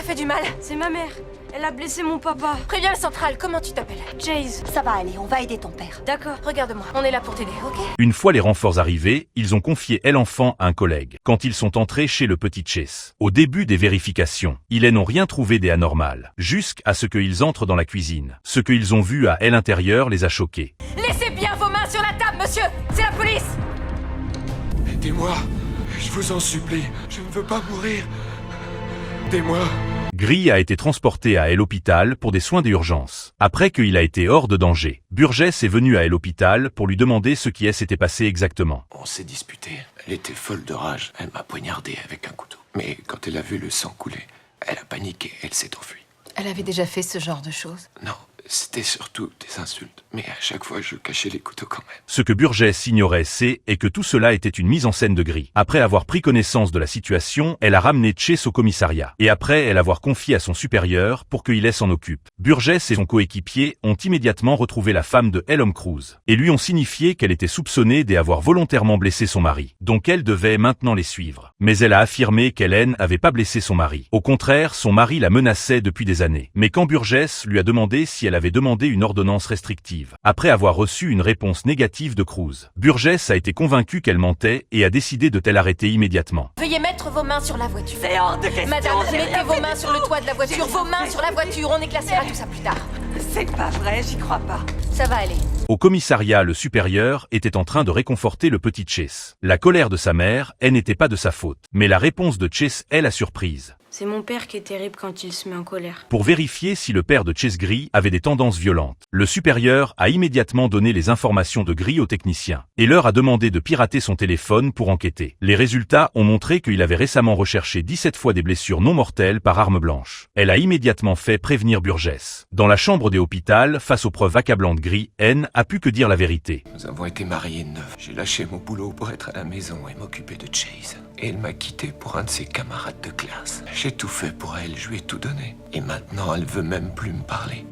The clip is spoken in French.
fait du mal? C'est ma mère. Elle a blessé mon papa. Préviens le central, comment tu t'appelles? Chase. Ça va aller, on va aider ton père. D'accord. Regarde-moi, on est là pour t'aider, ok? Une fois les renforts arrivés, ils ont confié l'enfant à un collègue. Quand ils sont entrés chez le petit Chase, au début des vérifications, ils n'ont rien trouvé d'anormal, jusqu'à ce qu'ils entrent dans la cuisine. Ce qu'ils ont vu à l'intérieur les a choqués. Laissez bien vos mains sur la table, monsieur! C'est la police! Aidez-moi, je vous en supplie, je ne veux pas mourir. Aidez-moi. Gris a été transporté à l'hôpital pour des soins d'urgence. Après qu'il a été hors de danger, Burgess est venu à l'hôpital pour lui demander ce qui s'était passé exactement. On s'est disputé. Elle était folle de rage. Elle m'a poignardé avec un couteau. Mais quand elle a vu le sang couler, elle a paniqué. Elle s'est enfuie. Elle avait déjà fait ce genre de choses. Non, c'était surtout des insultes. Mais à chaque fois, je cachais les couteaux quand même. Ce que Burgess ignorait, c'est que tout cela était une mise en scène de Gris. Après avoir pris connaissance de la situation, elle a ramené Chase au commissariat. Et après l'avoir confié à son supérieur pour qu'il s'en occupe. Burgess et son coéquipier ont immédiatement retrouvé la femme de Elm Cruz et lui ont signifié qu'elle était soupçonnée d'avoir volontairement blessé son mari. Donc elle devait maintenant les suivre. Mais elle a affirmé qu'elle n'avait pas blessé son mari. Au contraire, son mari la menaçait depuis des années. Mais quand Burgess lui a demandé si elle avait demandé une ordonnance restrictive, après avoir reçu une réponse négative de Cruz, Burgess a été convaincu qu'elle mentait et a décidé de l'arrêter immédiatement. Veuillez mettre vos mains sur la voiture. C'est hors de question. Madame, j'ai mettez rien vos fait mains du sur le tout. toit de la voiture. Vos mains sur la voiture, on éclaircira tout ça plus tard. C'est pas vrai, j'y crois pas. Ça va aller. Au commissariat, le supérieur était en train de réconforter le petit Chase. La colère de sa mère, elle n'était pas de sa faute. Mais la réponse de Chase est la surprise. C'est mon père qui est terrible quand il se met en colère. Pour vérifier si le père de Chase Gris avait des tendances violentes, le supérieur a immédiatement donné les informations de Gris aux techniciens et leur a demandé de pirater son téléphone pour enquêter. Les résultats ont montré qu'il avait récemment recherché 17 fois des blessures non mortelles par arme blanche. Elle a immédiatement fait prévenir Burgess. Dans la chambre des hôpitaux, face aux preuves accablantes, Gris, N, a pu que dire la vérité. Nous avons été mariés 9. J'ai lâché mon boulot pour être à la maison et m'occuper de Chase. Et elle m'a quitté pour un de ses camarades de classe. J'ai tout fait pour elle, je lui ai tout donné. Et maintenant, elle veut même plus me parler.